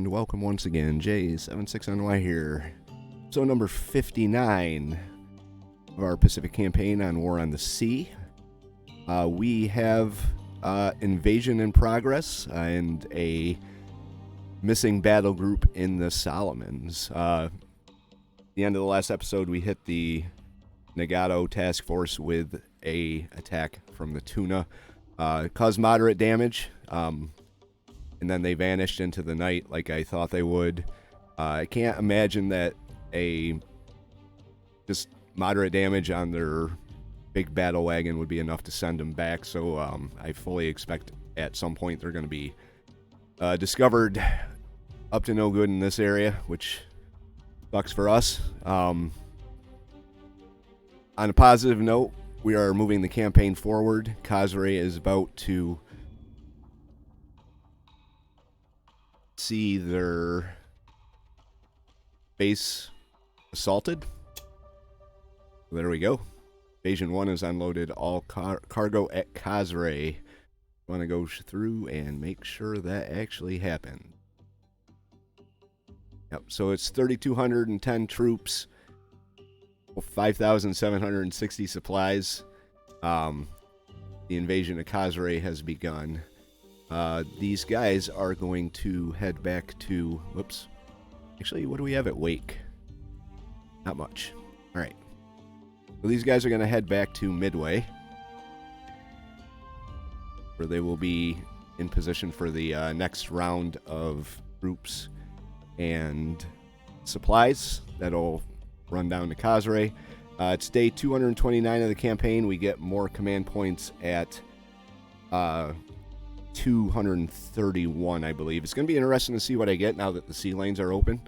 and welcome once again. J76NY here. So number 59 of our Pacific campaign on War on the Sea. We have invasion in progress and a missing battle group in the Solomons. At the end of the last episode, we hit the Nagato task force with a attack from the tuna. Caused moderate damage, and then they vanished into the night like I thought they would. I can't imagine that just moderate damage on their big battle wagon would be enough to send them back, so I fully expect at some point they're going to be discovered up to no good in this area, which sucks for us. On a positive note, we are moving the campaign forward. Kazure is about to see their base assaulted. There we go. Invasion 1 has unloaded all cargo at Kazure. Want to go through and make sure that actually happened. Yep, so it's 3,210 troops, 5,760 supplies. The invasion of Kazure has begun. These guys are going to head back to... Whoops. Actually, what do we have at Wake? Not much. Alright. So these guys are going to head back to Midway, where they will be in position for the next round of troops and supplies that'll run down to Kazure. It's day 229 of the campaign. We get more command points at 231, I believe. It's going to be interesting to see what I get now that the sea lanes are open.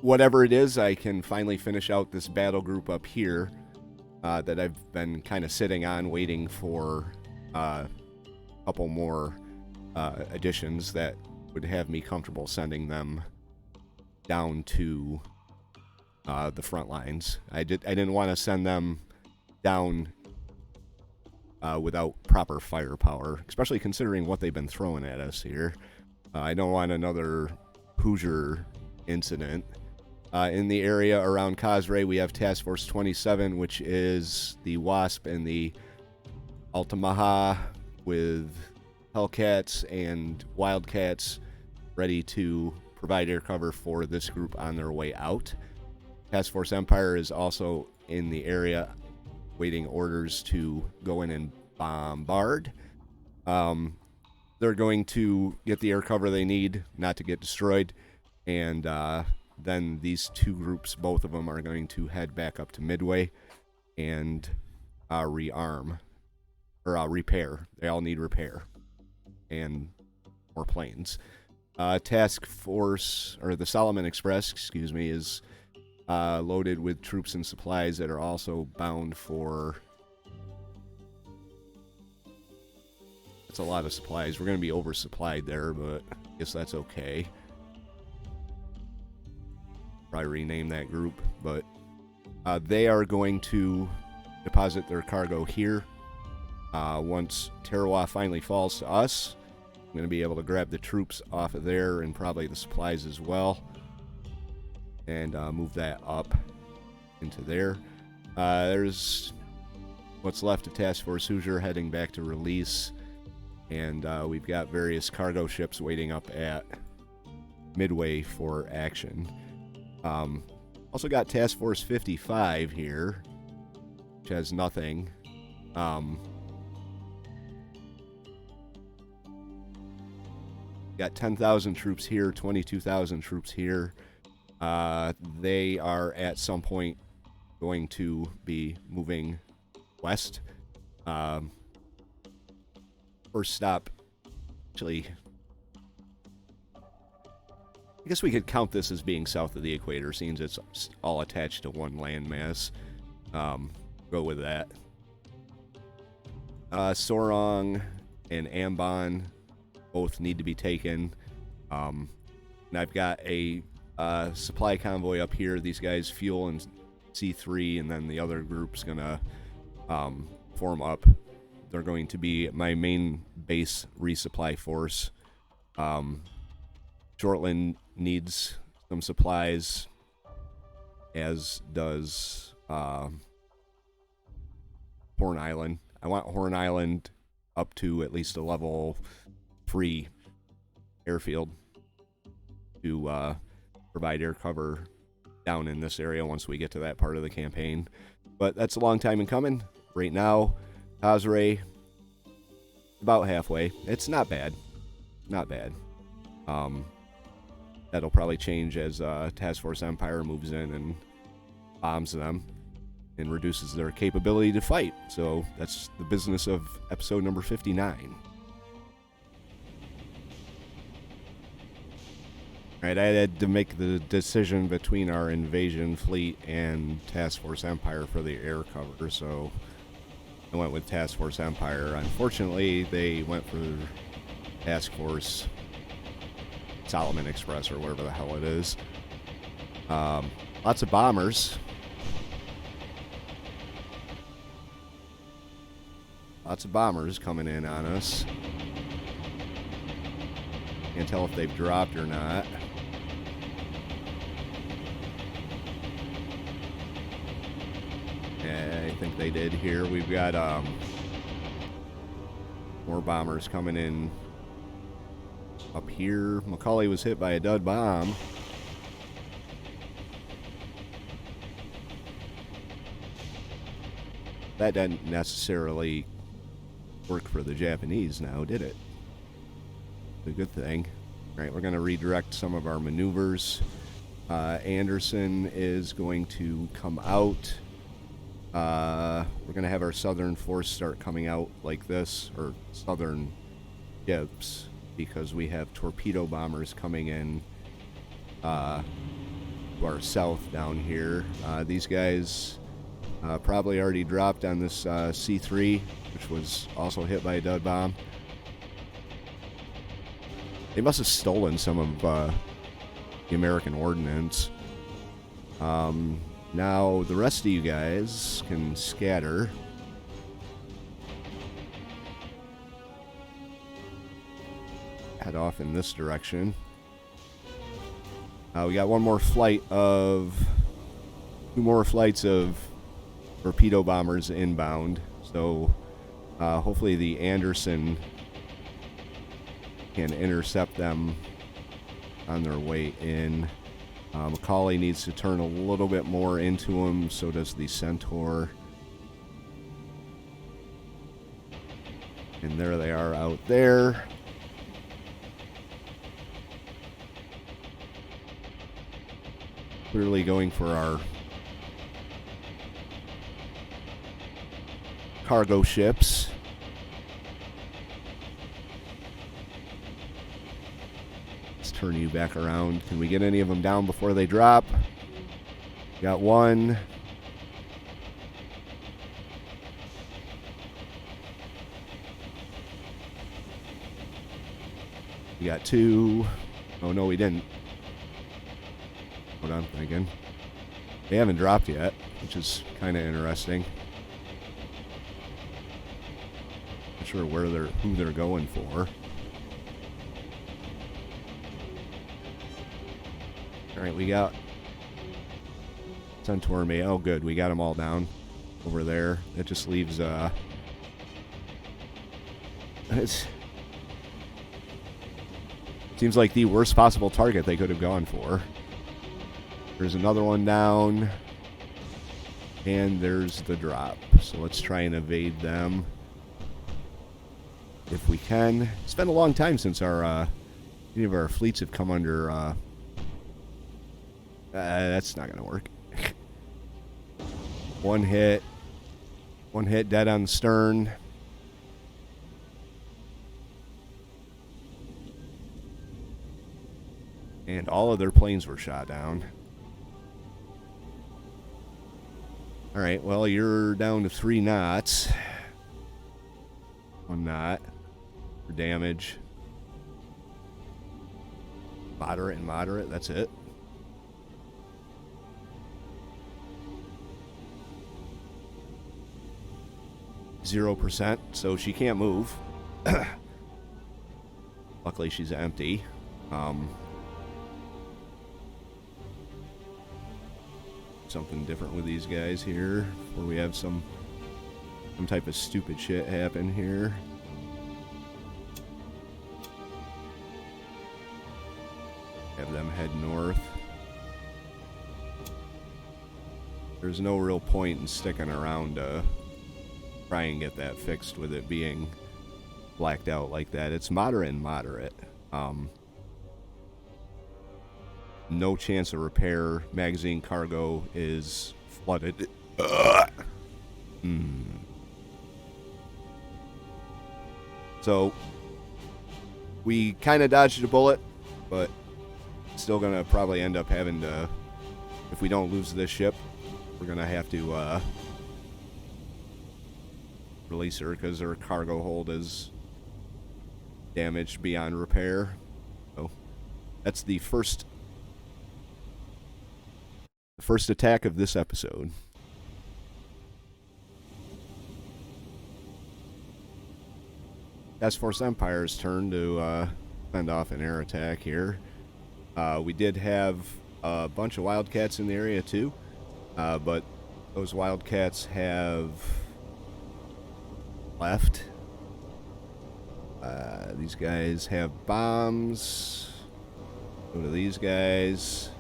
Whatever it is, I can finally finish out this battle group up here that I've been kind of sitting on, waiting for a couple more additions that would have me comfortable sending them down to the front lines. I didn't want to send them down without proper firepower, especially considering what they've been throwing at us here. I don't want another Hoosier incident. In the area around Kazure, we have Task Force 27, which is the Wasp and the Altamaha with Hellcats and Wildcats ready to provide air cover for this group on their way out. Task Force Empire is also in the area waiting orders to go in and bombard. They're going to get the air cover they need not to get destroyed, and then these two groups, both of them, are going to head back up to Midway and rearm or repair. They all need repair and more planes. Task Force, or the Solomon Express, excuse me, is loaded with troops and supplies that are also bound for... That's a lot of supplies. We're going to be oversupplied there, but I guess that's okay. Probably rename that group, but they are going to deposit their cargo here. Once Teroa finally falls to us, I'm going to be able to grab the troops off of there and probably the supplies as well, and move that up into there. There's what's left of Task Force Hoosier heading back to release, and we've got various cargo ships waiting up at Midway for action. Also got Task Force 55 here, which has nothing. Got 10,000 troops here, 22,000 troops here. They are at some point going to be moving west. First stop, actually, I guess we could count this as being south of the equator, since it's all attached to one landmass. Go with that. Sorong and Ambon both need to be taken. And I've got a supply convoy up here. These guys fuel in C3, and then the other group's gonna form up. They're going to be my main base resupply force Shortland needs some supplies, as does Horn Island. I want Horn Island up to at least a level 3 airfield to provide air cover down in this area once we get to that part of the campaign. But that's a long time in coming. Right now, Kazray, about halfway. It's not bad. Not bad. That'll probably change as Task Force Empire moves in and bombs them and reduces their capability to fight. So that's the business of episode number 59. Alright, I had to make the decision between our invasion fleet and Task Force Empire for the air cover, so I went with Task Force Empire. Unfortunately, they went for Task Force Solomon Express, or whatever the hell it is. Lots of bombers. Lots of bombers coming in on us. Can't tell if they've dropped or not. Yeah, I think they did here. We've got more bombers coming in up here. Macaulay was hit by a dud bomb. That didn't necessarily work for the Japanese now, did it? A good thing. All right, we're going to redirect some of our maneuvers. Anderson is going to come out. We're going to have our southern force start coming out like this, or southern ships, because we have torpedo bombers coming in to our south down here. These guys probably already dropped on this C3, which was also hit by a dud bomb. They must have stolen some of the American ordnance. Now, the rest of you guys can scatter. Head off in this direction. We got two more flights of torpedo bombers inbound. So, hopefully the Anderson can intercept them on their way in. Macaulay needs to turn a little bit more into them, so does the Centaur. And there they are out there. Clearly going for our cargo ships. Turn you back around. Can we get any of them down before they drop? Got one. We got two. Oh no, we didn't. What I'm thinking. They haven't dropped yet, which is kind of interesting. Not sure who they're going for. Alright, we got Centaur May. Oh, good. We got them all down over there. That just leaves, it seems like the worst possible target they could have gone for. There's another one down. And there's the drop. So let's try and evade them if we can. It's been a long time since any of our fleets have come under, that's not gonna work. One hit dead on the stern. And all of their planes were shot down. Alright, well, you're down to 3 knots. 1 knot for damage. Moderate and moderate, that's it. 0%, so she can't move. Luckily, she's empty. Something different with these guys here, where we have some type of stupid shit happen here. Have them head north. There's no real point in sticking around to try and get that fixed with it being blacked out like that. It's moderate and moderate. No chance of repair. Magazine cargo is flooded. So we kind of dodged a bullet, but still gonna probably end up having to, if we don't lose this ship, we're gonna have to release her because her cargo hold is damaged beyond repair. So that's the first attack of this episode. Task Force Empire's turn to send off an air attack here. We did have a bunch of Wildcats in the area too, but those Wildcats have left. These guys have bombs. Go to these guys.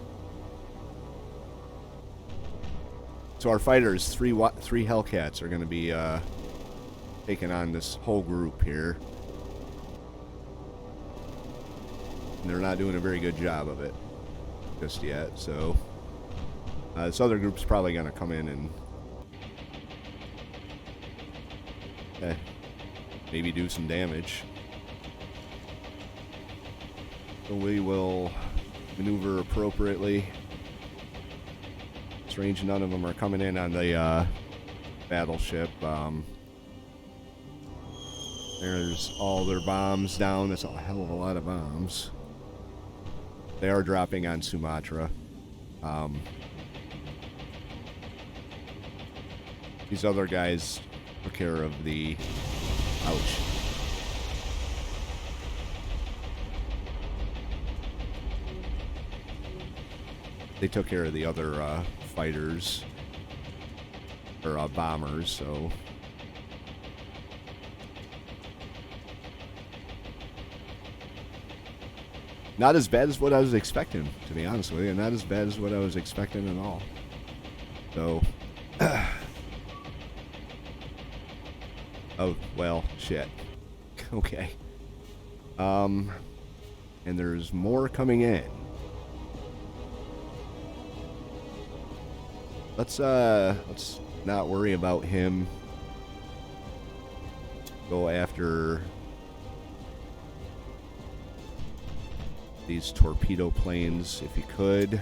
So our fighters, three Hellcats, are going to be taking on this whole group here. And they're not doing a very good job of it just yet, so this other group's probably going to come in and maybe do some damage. So we will maneuver appropriately. Strange, none of them are coming in on the battleship. There's all their bombs down. That's a hell of a lot of bombs. They are dropping on Sumatra. These other guys took care of the... Ouch. They took care of the other fighters, or bombers, so... Not as bad as what I was expecting, to be honest with you. Not as bad as what I was expecting at all. So... Oh, well, shit. Okay. And there's more coming in. Let's not worry about him. Go after these torpedo planes if you could.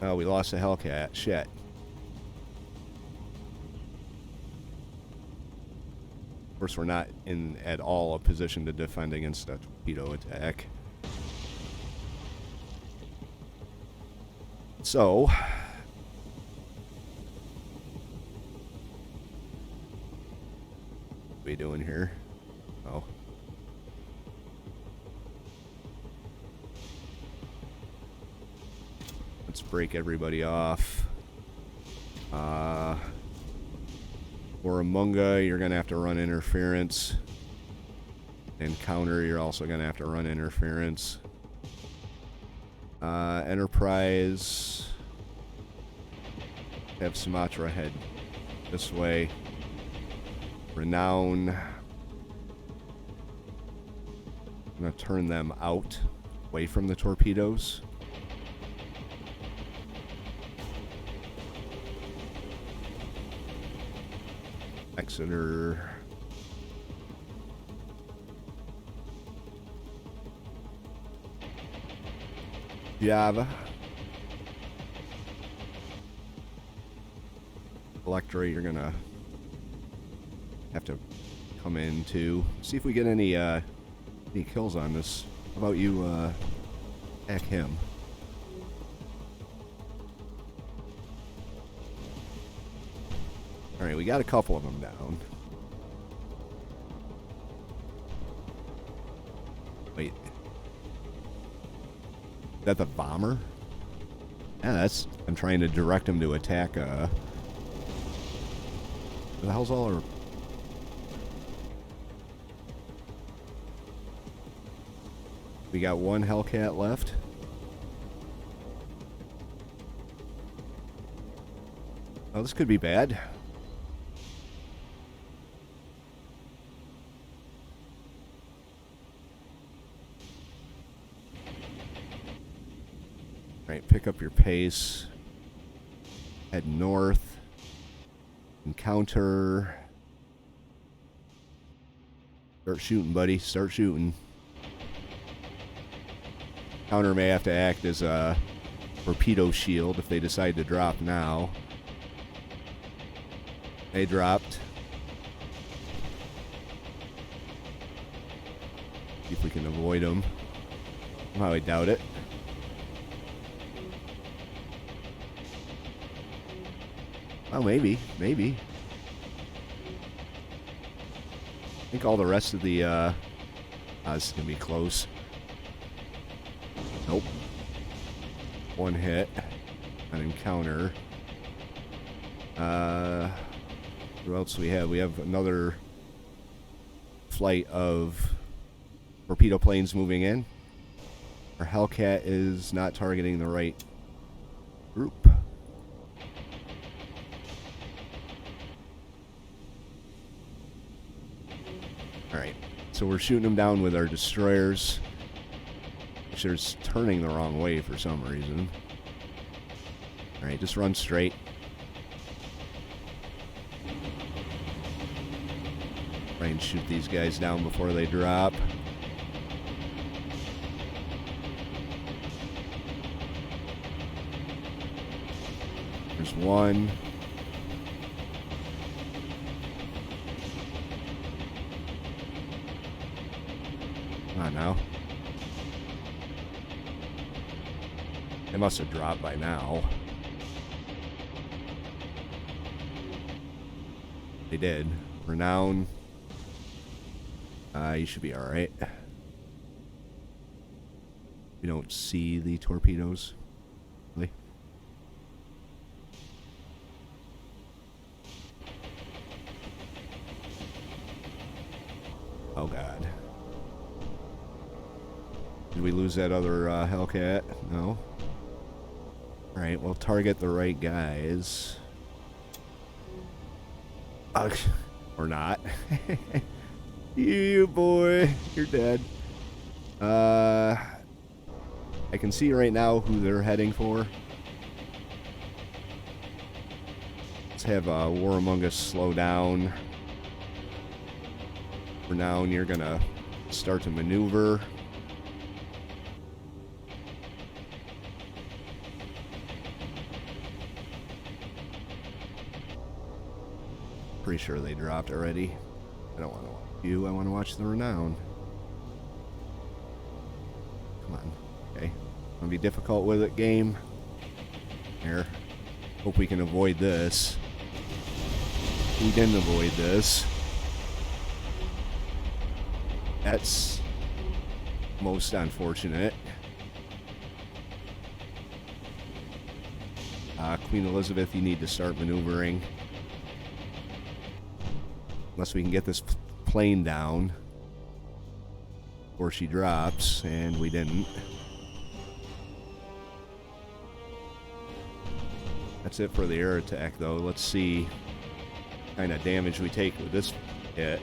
Oh, we lost a Hellcat. Shit. Of course, we're not in at all a position to defend against a torpedo attack. So, what are we doing here? Oh. Let's break everybody off. Warramunga, you're going to have to run interference. And counter, you're also going to have to run interference. Enterprise, have Sumatra head this way. Renown, I'm going to turn them out, away from the torpedoes. Exeter. Java. Electra, you're gonna have to come in too. See if we get any kills on this. How about you attack him? Alright, we got a couple of them down. Wait. Is that the bomber? Yeah, that's... I'm trying to direct him to attack, What the hell's all our... We got one Hellcat left. Oh, this could be bad. Right, pick up your pace. Head north. Encounter. Start shooting, buddy. Start shooting. Counter may have to act as a torpedo shield if they decide to drop now. They dropped. See if we can avoid them. Somehow I doubt it. Oh, maybe. Maybe. I think all the rest of the... this is going to be close. Nope. One hit. An encounter. What else do we have? We have another flight of torpedo planes moving in. Our Hellcat is not targeting the right group. Alright, so we're shooting them down with our destroyers, which is turning the wrong way for some reason. Alright, just run straight. Try and shoot these guys down before they drop. There's one. Come on now. They must have dropped by now. They did. Renown. You should be alright. We don't see the torpedoes. Really? Oh god. Did we lose that other Hellcat? No. Alright, we'll target the right guys. Or not. You boy, you're dead. I can see right now who they're heading for. Let's have War Among Us slow down. For now, you're gonna start to maneuver. Pretty sure they dropped already. I don't want to watch you. I want to watch the Renown. Come on. Okay. Gonna be difficult with it, game. Here. Hope we can avoid this. We didn't avoid this. That's most unfortunate. Queen Elizabeth, you need to start maneuvering. Unless we can get this plane down before she drops, and we didn't. That's it for the air attack, though. Let's see what kind of damage we take with this hit.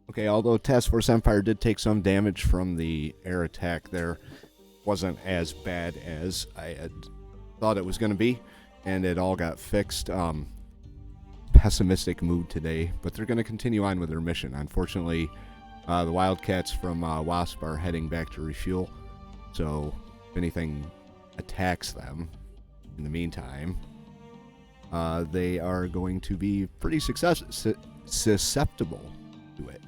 Okay, although Task Force Empire did take some damage from the air attack there, wasn't as bad as I had thought it was going to be, and it all got fixed. Pessimistic mood today, but they're going to continue on with their mission. Unfortunately, the Wildcats from WASP are heading back to refuel, so if anything attacks them in the meantime, they are going to be pretty susceptible to it.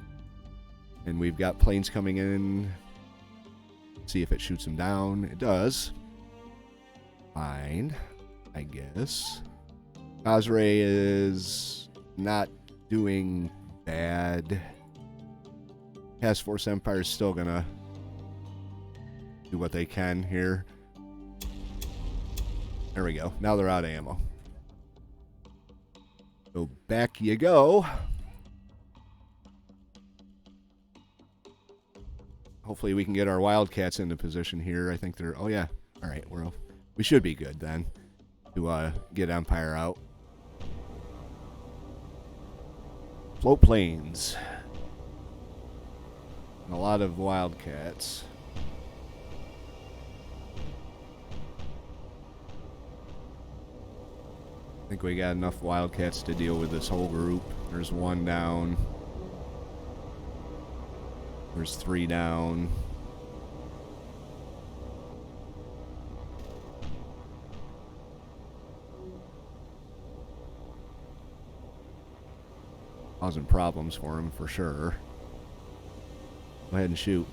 And we've got planes coming in. See if it shoots them down. It does. Fine, I guess. Khazre is not doing bad. Task Force Empire is still gonna do what they can here. There we go. Now they're out of ammo. So back you go. Hopefully we can get our Wildcats into position here. I think they're... Oh, yeah. All right. We should be good then to get Empire out. Float planes. And a lot of Wildcats. I think we got enough Wildcats to deal with this whole group. There's one down. There's 3 down. Causing problems for him for sure. Go ahead and shoot.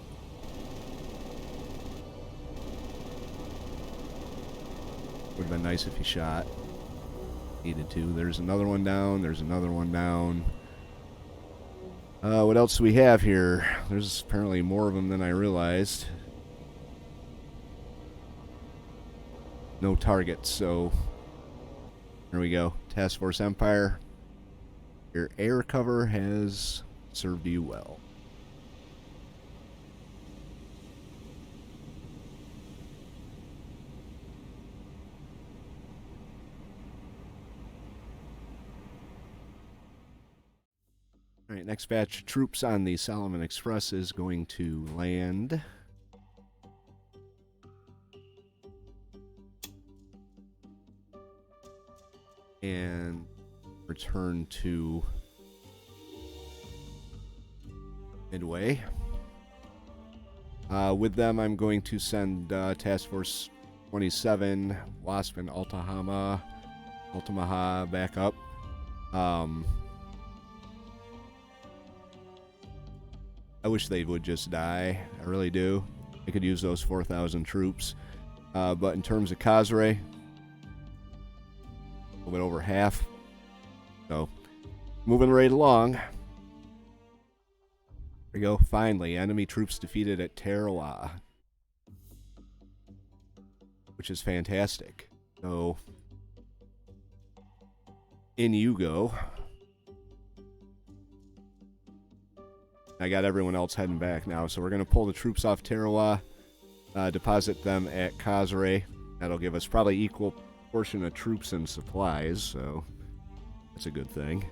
Would have been nice if he shot. Needed to. There's another one down. There's another one down. What else do we have here? There's apparently more of them than I realized. No targets, so there we go. Task Force Empire. Your air cover has served you well. All right, next batch of troops on the Solomon Express is going to land. And return to Midway. With them, I'm going to send Task Force 27, WASP, and Altamaha back up. I wish they would just die. I really do. I could use those 4,000 troops. But in terms of Khazre, a little bit over half. So, moving right along. There we go. Finally, enemy troops defeated at Teroa, which is fantastic. So, in you go. I got everyone else heading back now, so we're going to pull the troops off Teroa, deposit them at Khazre. That'll give us probably equal portion of troops and supplies, so that's a good thing.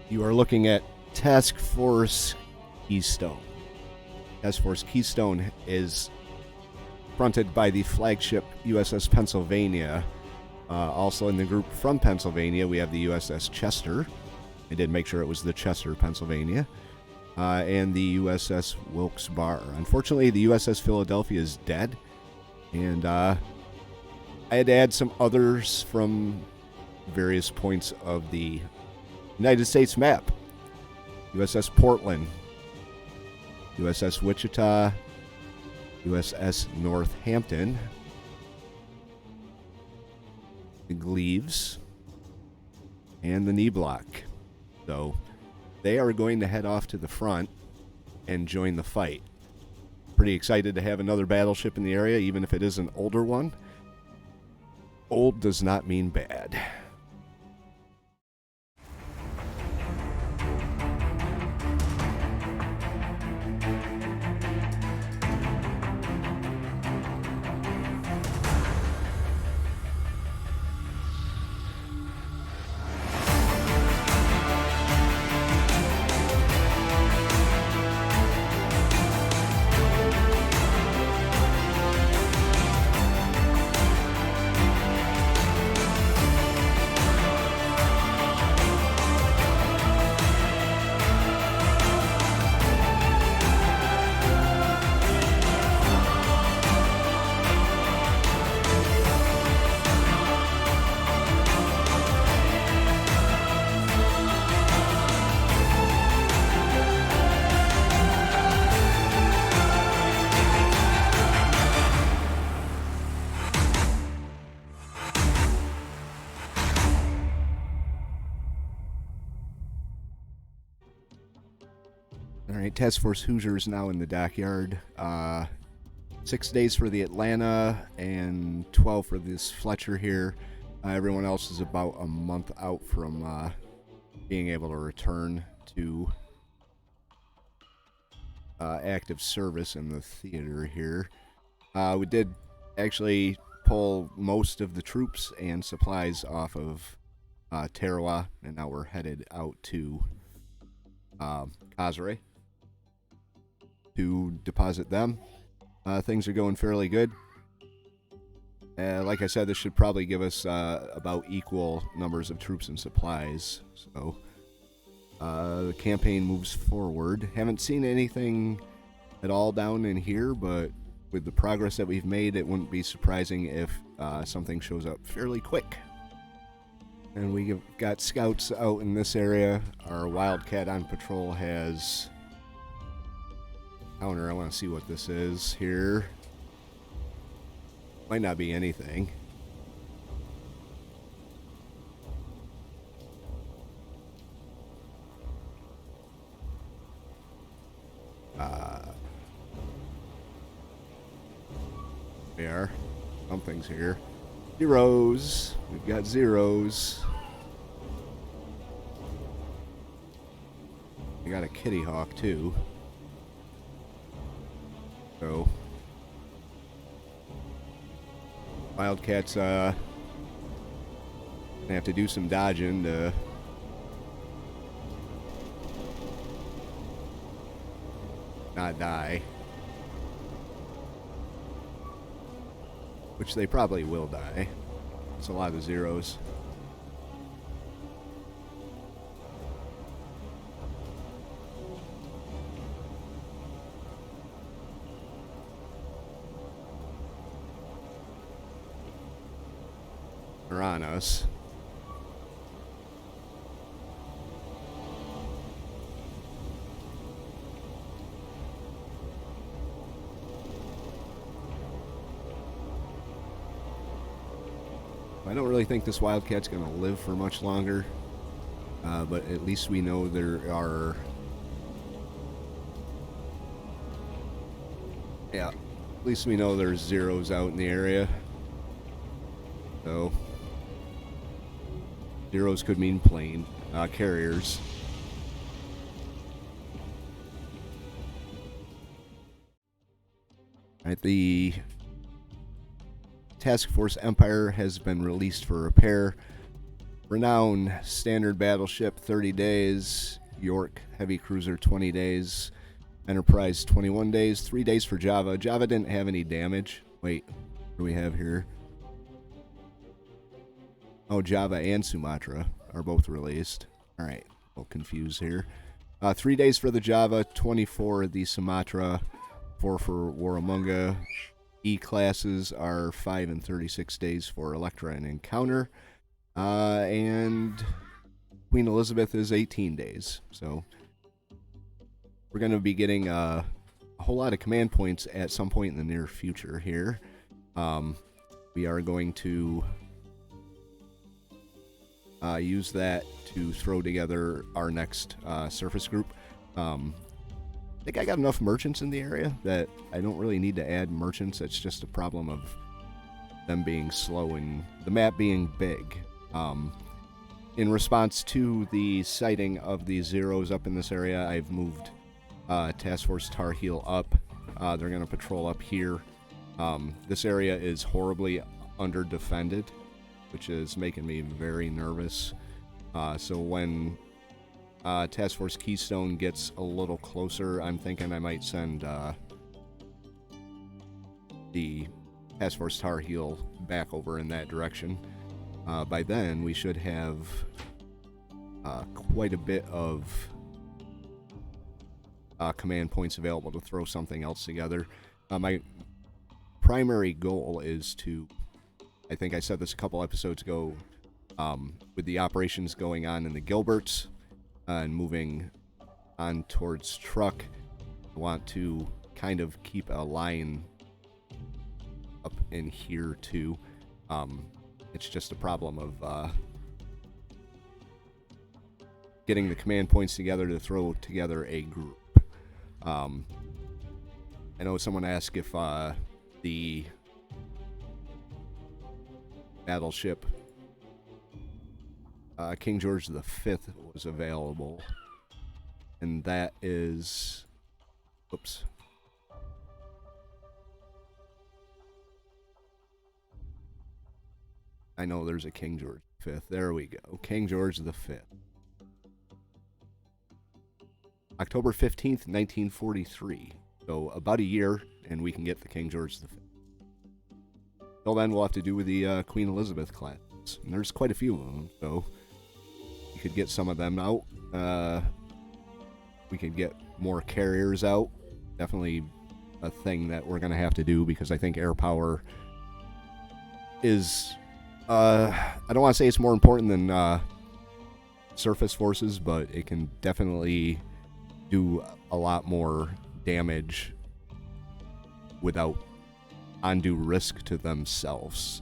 You are looking at Task Force Keystone. Task Force Keystone is fronted by the flagship USS Pennsylvania. Also in the group from Pennsylvania, we have the USS Chester. I did make sure it was the Chester, Pennsylvania. And the USS Wilkes-Barre. Unfortunately, the USS Philadelphia is dead. And I had to add some others from various points of the United States map. USS Portland, USS Wichita, USS Northampton, the Gleaves, and the Knee Block. So they are going to head off to the front and join the fight. Pretty excited to have another battleship in the area, even if it is an older one. Old does not mean bad. All right, Task Force Hoosier is now in the dockyard. 6 days for the Atlanta and 12 for this Fletcher here. Everyone else is about a month out from being able to return to active service in the theater here. We did actually pull most of the troops and supplies off of Teroa, and now we're headed out to Kazre to deposit them. Things are going fairly good. Like I said, this should probably give us about equal numbers of troops and supplies. So the campaign moves forward. Haven't seen anything at all down in here, but with the progress that we've made, it wouldn't be surprising if something shows up fairly quick. And we've got scouts out in this area. Our Wildcat on patrol has counter. I want to see what this is here. Might not be anything. We are. Something's here. Zeros. We've got zeros. We got a Kitty Hawk too. So Wildcats gonna have to do some dodging to not die. Which they probably will die. It's a lot of zeros. They're on us. I don't really think this Wildcat's going to live for much longer, but at least we know there are... Yeah, at least we know there's zeros out in the area. So, zeros could mean plane, carriers. Alright, the Task Force Empire has been released for repair. Renown standard battleship 30 days, York heavy cruiser 20 days, Enterprise 21 days, 3 days for Java. Java didn't have any damage. Wait, what do we have here? Oh, Java and Sumatra are both released. Alright, a little confused here. 3 days for the Java, 24 the Sumatra, 4 for Warramunga. E-classes are 5 and 36 days for Electra and Encounter. And Queen Elizabeth is 18 days. So we're going to be getting a whole lot of command points at some point in the near future here. We are going to use that to throw together our next surface group. I think I got enough merchants in the area that I don't really need to add merchants. It's just a problem of them being slow and the map being big. In response to the sighting of the Zeros up in this area, I've moved Task Force Tar Heel up. They're going to patrol up here. This area is horribly under-defended, which is making me very nervous. So when Task Force Keystone gets a little closer, I'm thinking I might send the Task Force Tar Heel back over in that direction. By then, we should have quite a bit of command points available to throw something else together. My primary goal is to, I think I said this a couple episodes ago, with the operations going on in the Gilberts and moving on towards Truck, I want to kind of keep a line up in here too. It's just a problem of getting the command points together to throw together a group. I know someone asked if the battleship King George V was available, and that is... Oops. I know there's a King George V. There we go. King George V. October 15th, 1943. So about a year, and we can get the King George V. Till then, we'll have to do with the Queen Elizabeth class. And there's quite a few of them, so you could get some of them out. We could get more carriers out. Definitely a thing that we're going to have to do, because I think air power is... I don't want to say it's more important than surface forces, but it can definitely do a lot more damage without undue risk to themselves.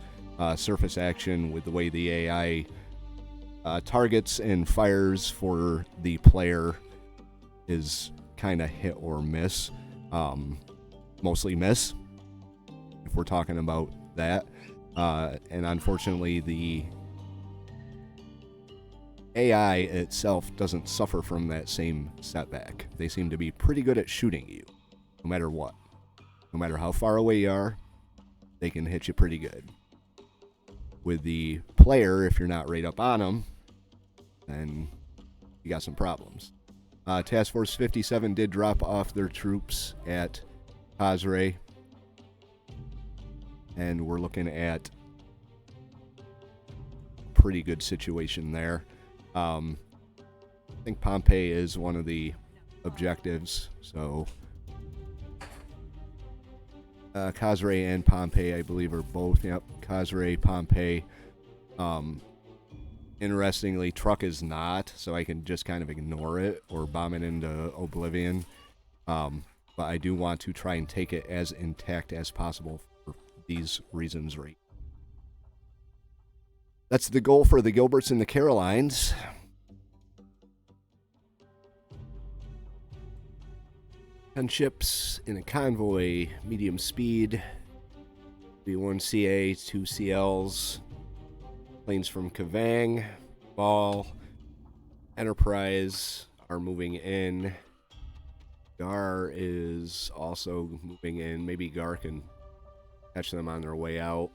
Surface action, with the way the AI targets and fires for the player, is kind of hit or miss. Mostly miss, if we're talking about that. And unfortunately, the AI itself doesn't suffer from that same setback. They seem to be pretty good at shooting you, no matter what. No matter how far away you are, they can hit you pretty good. With the player, if you're not right up on them, then you got some problems. Task Force 57 did drop off their troops at Hazre, and we're looking at a pretty good situation there. I think Pompeii is one of the objectives, so Hazre and Pompeii, I believe, are both. Yep, Hazre, Pompeii. Interestingly, Truck is not, so I can just kind of ignore it or bomb it into oblivion. But I do want to try and take it as intact as possible for these reasons right. That's the goal for the Gilberts and the Carolines. 10 ships in a convoy, medium speed, B1 CA, 2 CLs, planes from Kavang, Ball, Enterprise are moving in. Gar is also moving in. Maybe Gar can catch them on their way out,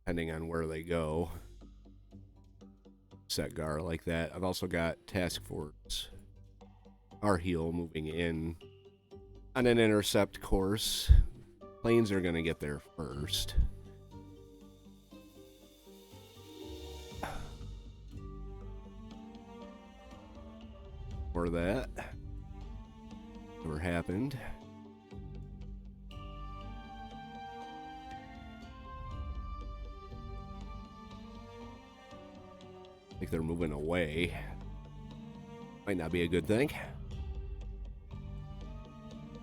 depending on where they go. Set Gar like that. I've also got Task Force Tar Heel moving in on an intercept course. Planes are going to get there first. For that never happened. I think they're moving away. Might not be a good thing.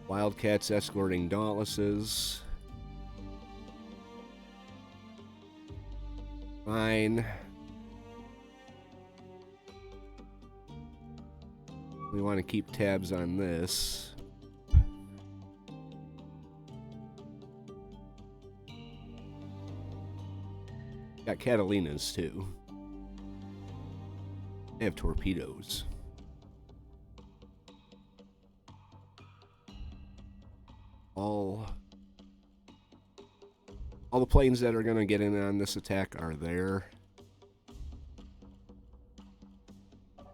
Wildcats escorting Dauntlesses. fine. We want to keep tabs on this. Got Catalinas too. They have torpedoes. All the planes that are going to get in on this attack are there.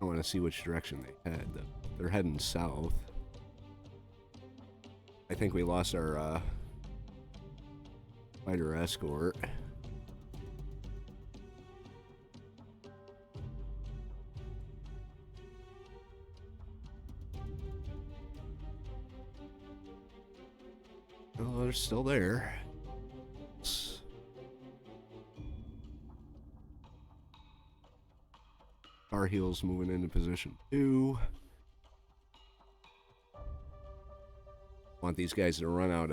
I want to see which direction they head. They're heading south. I think we lost our fighter escort. Oh, they're still there. Tar Heel's moving into position 2. Want these guys to run out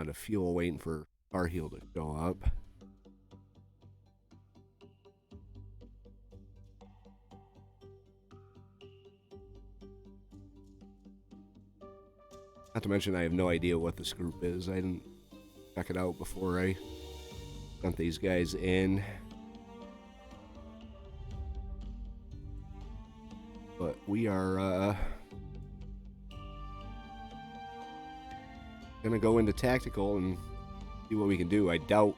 of fuel waiting for Tar Heel to show up. Not to mention I have no idea what this group is. I didn't check it out before I sent these guys in. But we are gonna go into tactical and see what we can do. I doubt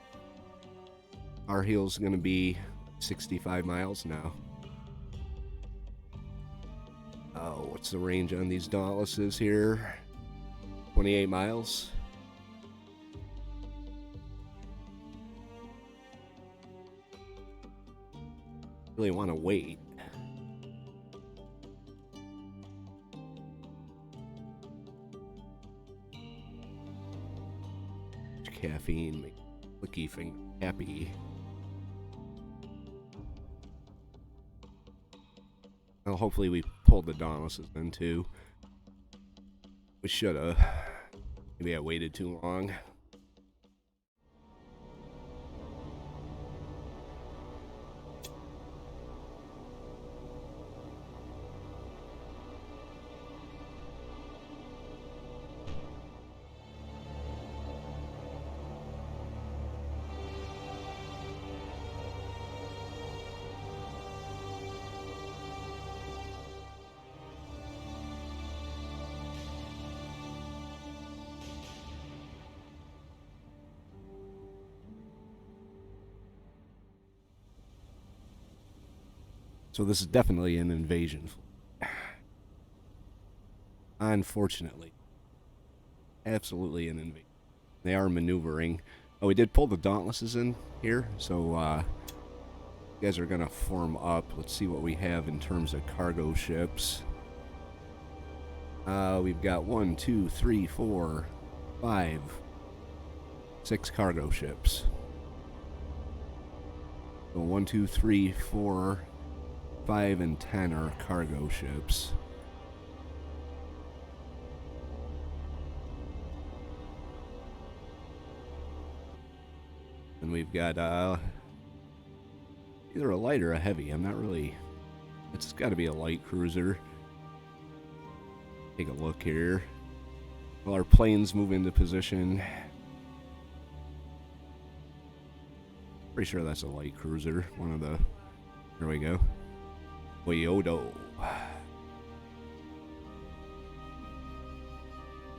our heel's gonna be 65 miles now. Oh, what's the range on these Dauntlesses here? 28 miles. Really want to wait. Caffeine, make clicky finger happy. Well, hopefully we pulled the Dauntlesses in too. We should have. Maybe I waited too long. So this is definitely an invasion. Unfortunately. Absolutely an invasion. They are maneuvering. Oh, we did pull the Dauntlesses in here, so you guys are going to form up. Let's see what we have in terms of cargo ships. We've got 1, 2, 3, 4, 5, 6 cargo ships. So 1, 2, 3, 4... 5 and 10 are cargo ships. And we've got either a light or a heavy. I'm not really... It's got to be a light cruiser. Take a look here. Well, our planes move into position. Pretty sure that's a light cruiser. One of the... There we go. Toyota.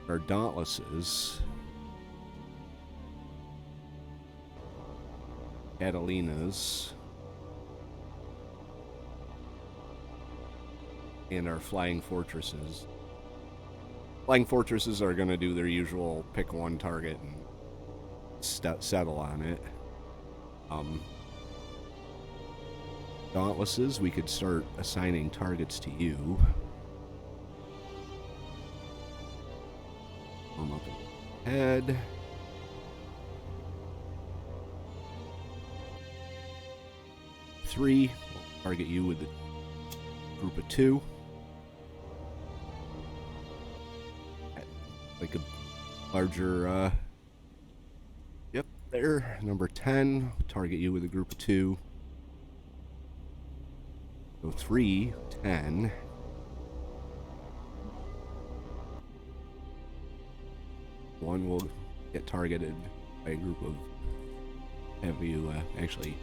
Our Dauntlesses. Catalinas. And our Flying Fortresses. Flying Fortresses are going to do their usual pick one target and settle on it. Dauntlesses, we could start assigning targets to you. Warm up ahead. Three, we'll target you with the group of 2. Like a larger, yep, there. Number 10, target you with a group of 2. So 3, 10. One will get targeted by a group of, have you actually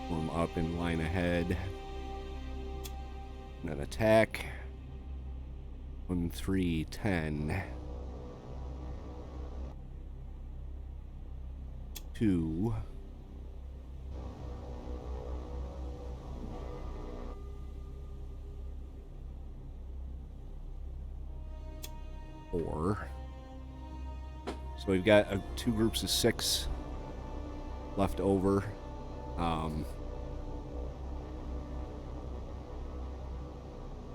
form up in line ahead. And then attack. 1, 3, 10. 2. 4. So we've got 2 groups of 6 left over.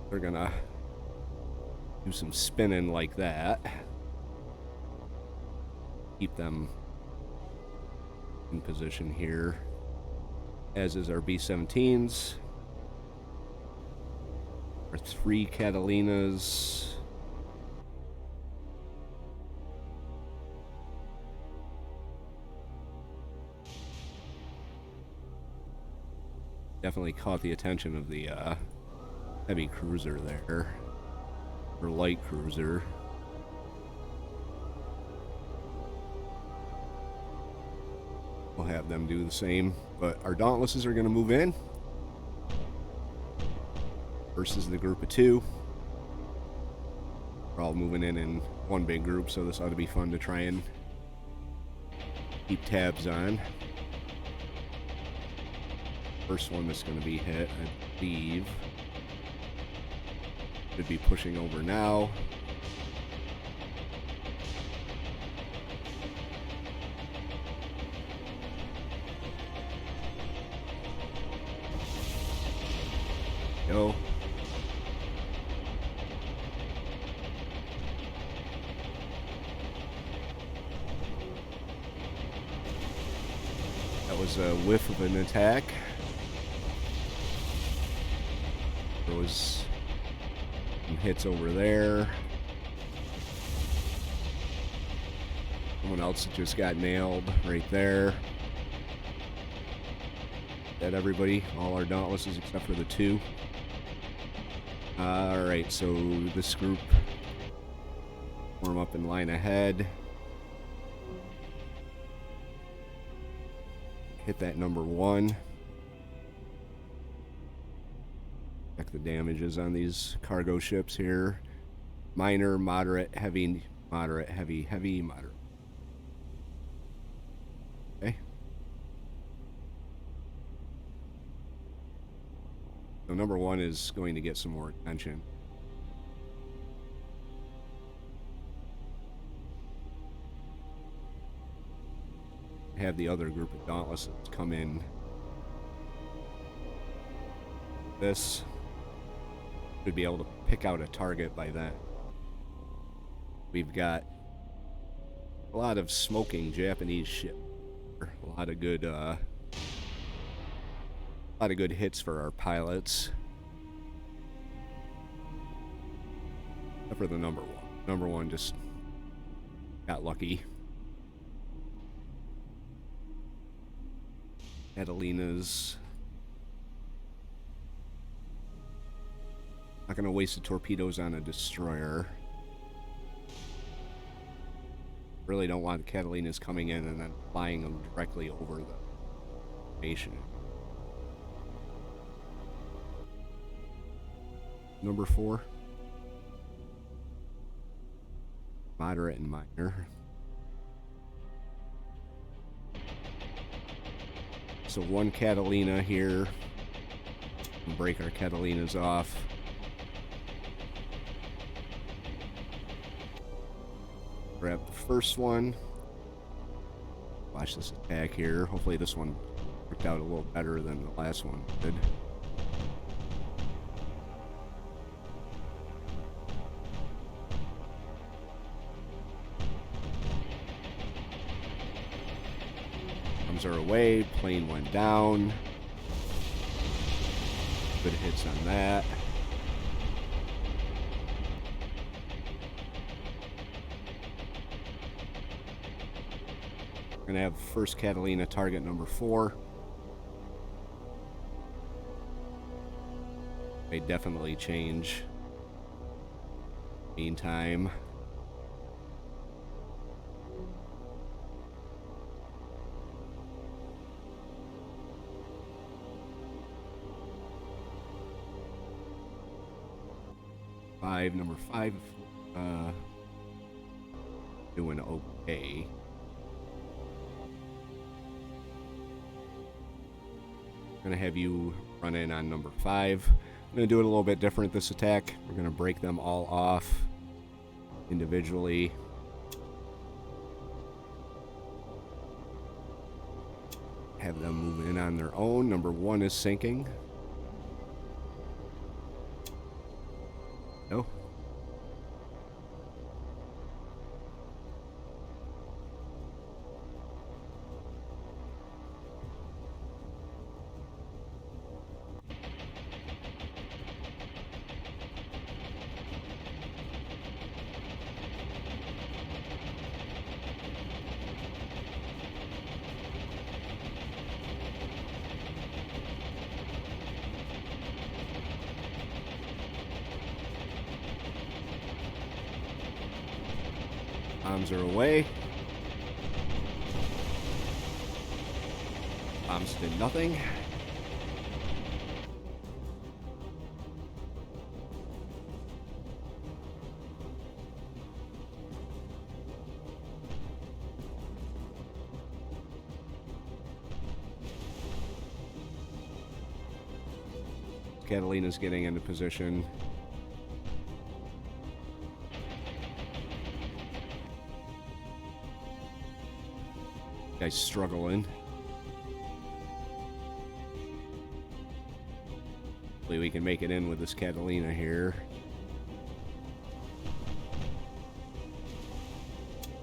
They're gonna do some spinning like that. Keep them in position here, as is our B-17s. Our 3 Catalinas. Definitely caught the attention of the heavy cruiser there, or light cruiser. We'll have them do the same, but our Dauntlesses are going to move in versus the group of 2. We're all moving in one big group, so this ought to be fun to try and keep tabs on. First one that's going to be hit, I believe, should be pushing over now. Go. That was a whiff of an attack. There was some hits over there. Someone else just got nailed right there. That everybody, all our Dauntlesses except for the 2. Alright, so this group form up in line ahead. Hit that number 1. Check the damages on these cargo ships here. Minor, moderate, heavy, moderate, heavy, heavy, moderate. Okay. So number 1 is going to get some more attention. Have the other group of Dauntlesses come in. This should be able to pick out a target by then. We've got a lot of smoking Japanese ship. A lot of good hits for our pilots. Except for the number 1. Number 1 just got lucky. Catalina's not going to waste the torpedoes on a destroyer. Really don't want the Catalinas coming in and then flying them directly over the station. Number 4. Moderate and minor. So 1 Catalina here. Break our Catalinas off. Grab the first one. Watch this attack here. Hopefully this one worked out a little better than the last one did. Comes our way. Plane went down. Good hits on that. We're going to have first Catalina target number 4. May definitely change. Meantime. Number 5, doing okay. Gonna have you run in on number 5. I'm gonna do it a little bit different this attack. We're gonna break them all off individually. Have them move in on their own. Number 1 is sinking. No. Bombs are away. Bombs did nothing. Catalina's getting into position. Guy's struggling. Hopefully we can make it in with this Catalina here.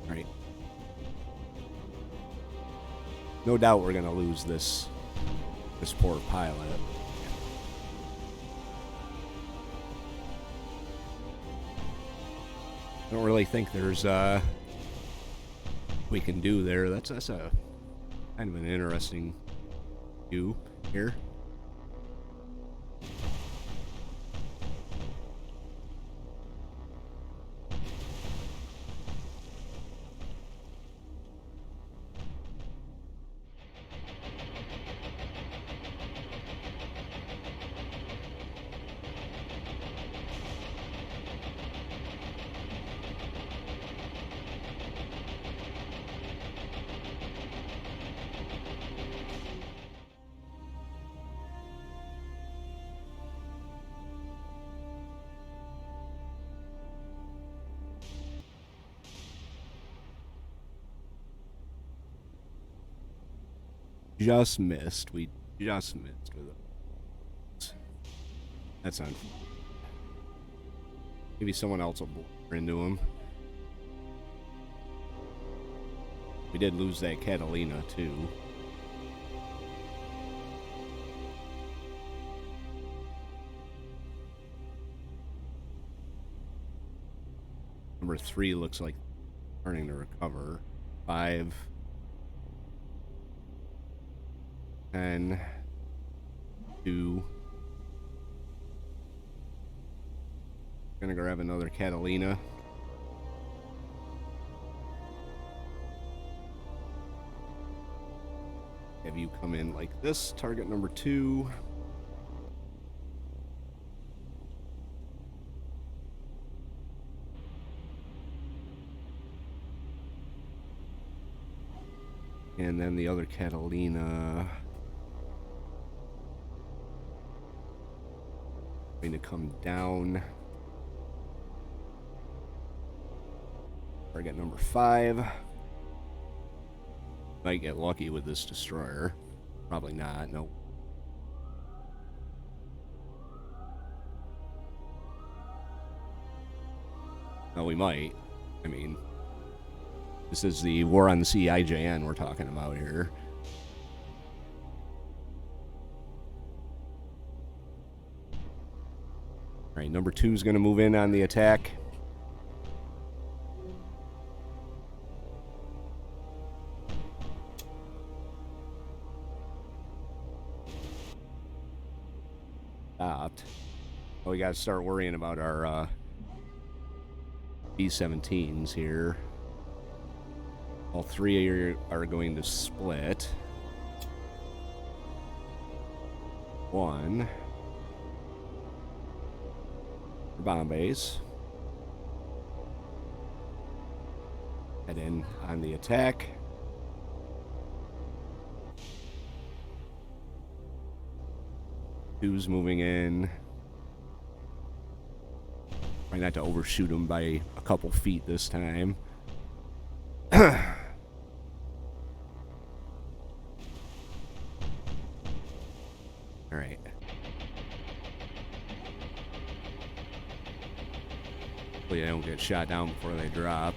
Alright. No doubt we're gonna lose this poor pilot. I don't really think there's we can do there. That's a kind of an interesting view here. Just missed. We just missed with it. That's unfortunate. Maybe someone else will bore into him. We did lose that Catalina too. Number 3 looks like starting to recover. 5. 10, 2. Gonna grab another Catalina. Have you come in like this, target number 2. And then the other Catalina going to come down. Target number 5. Might get lucky with this destroyer. Probably not, no. No, we might. I mean, this is the War on the Sea IJN we're talking about here. Alright, number 2 is going to move in on the attack. we got to start worrying about our B-17s here. All three are going to split. One for bomb base. Head in on the attack. Two's moving in. Try not to overshoot him by a couple feet this time. All right. Hopefully they don't get shot down before they drop.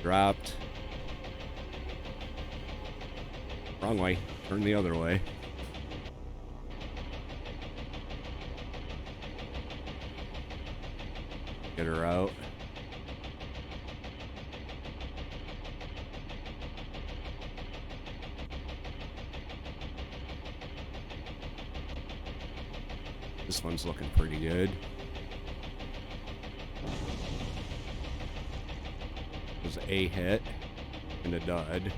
Dropped. Wrong way. Turn the other way. Get her out. This one's looking pretty good. It was a hit and a dud.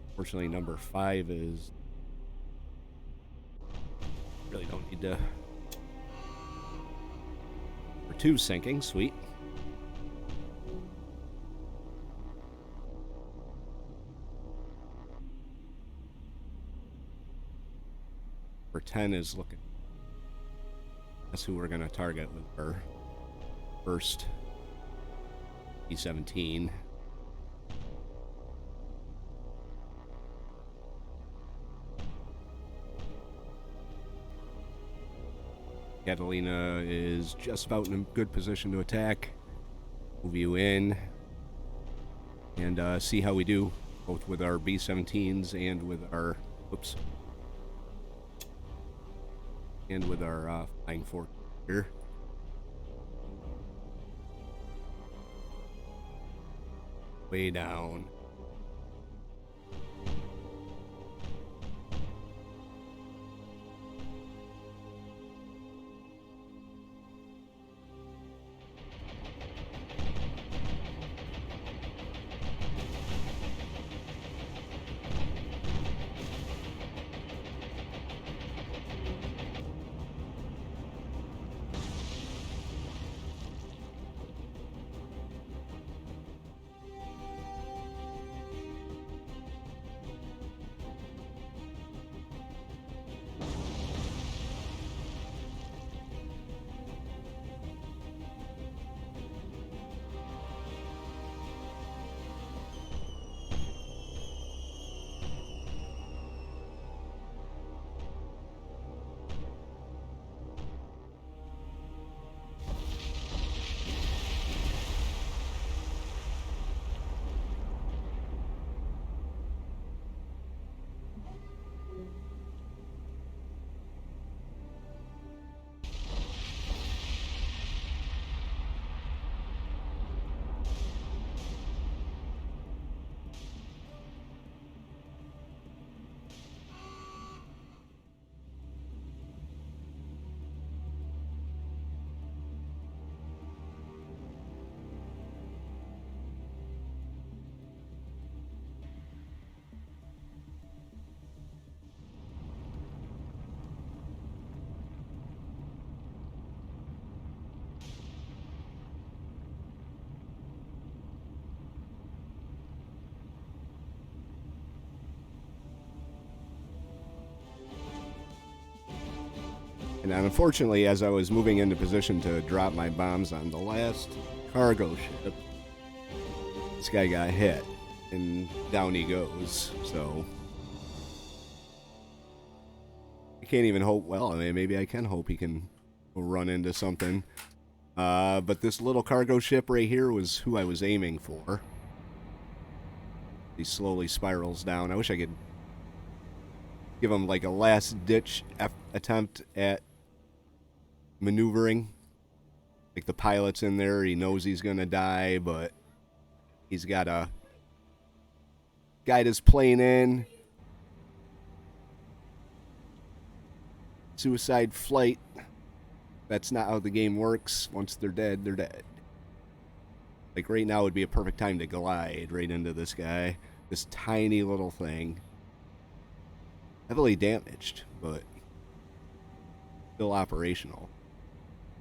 Unfortunately, number 5 is... Really don't need to... Number 2's sinking, sweet. Number 10 is looking... That's who we're going to target with our first E-17. Catalina is just about in a good position to attack. Move you in and see how we do, both with our B-17s and with our flying fork here. Way down. And unfortunately, as I was moving into position to drop my bombs on the last cargo ship, this guy got hit, and down he goes. So I can't even hope. Well, I mean, maybe I can hope he can run into something. But this little cargo ship right here was who I was aiming for. He slowly spirals down. I wish I could give him like a last-ditch attempt at maneuvering. Like the pilot's in there, he knows he's gonna die, but he's gotta guide his plane in. Suicide flight. That's not how the game works. Once they're dead, they're dead. Like right now would be a perfect time to glide right into this guy. This tiny little thing. Heavily damaged, but still operational.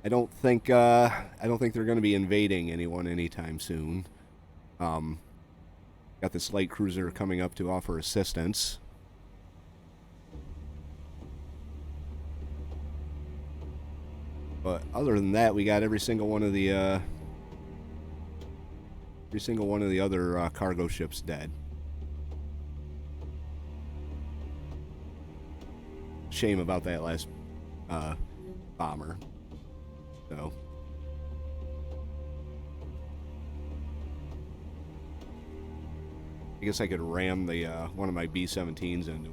I don't think they're going to be invading anyone anytime soon. Got this light cruiser coming up to offer assistance. But other than that, we got every single one of the other cargo ships dead. Shame about that last bomber. So I guess I could ram the one of my B-17s into.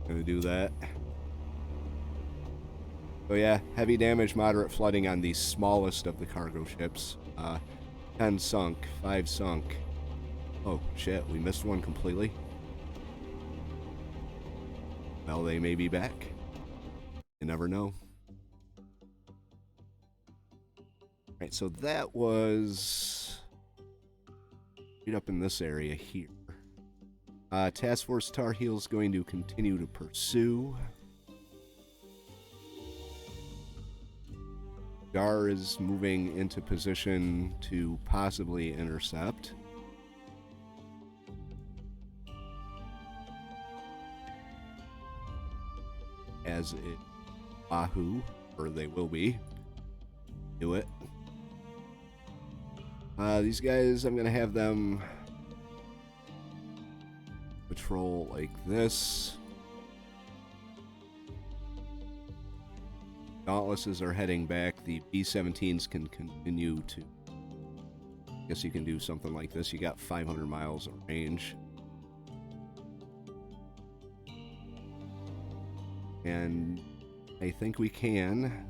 Gonna do that. So yeah, heavy damage, moderate flooding on the smallest of the cargo ships. 10 sunk, 5 sunk. Oh shit, we missed one completely. Well, they may be back. You never know. Alright, so that was right up in this area here. Task Force Tar Heel's going to continue to pursue. Gar is moving into position to possibly intercept. As it Wahoo, or they will be. Do it. These guys, I'm gonna have them patrol like this. Dauntlesses are heading back. The B-17s can continue to. I guess you can do something like this. You got 500 miles of range. And I think we can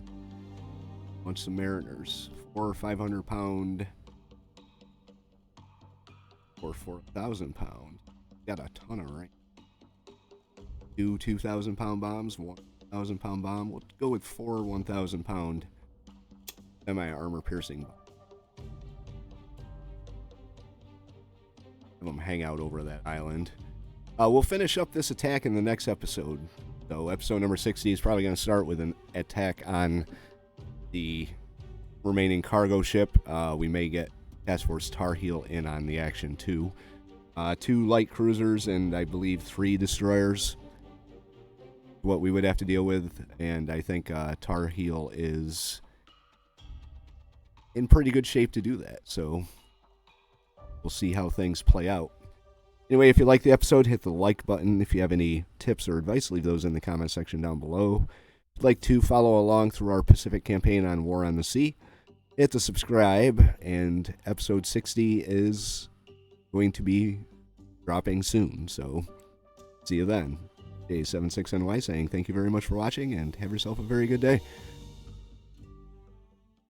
launch some Mariners. 400 or 500 pound or 4,000 pound. Got a ton of range. 2,000 pound bombs, 1,000 pound bomb. We'll go with 4 1,000 pound semi-armor piercing. Have them hang out over that island. We'll finish up this attack in the next episode. So episode number 60 is probably going to start with an attack on the remaining cargo ship. We may get Task Force Tar Heel in on the action too. 2 light cruisers and I believe 3 destroyers. What we would have to deal with, and I think Tar Heel is in pretty good shape to do that. So we'll see how things play out. Anyway, if you like the episode, hit the like button. If you have any tips or advice, leave those in the comment section down below. If you'd like to follow along through our Pacific campaign on War on the Sea, hit the subscribe, and episode 60 is going to be dropping soon. So see you then. Day76NY saying thank you very much for watching, and have yourself a very good day.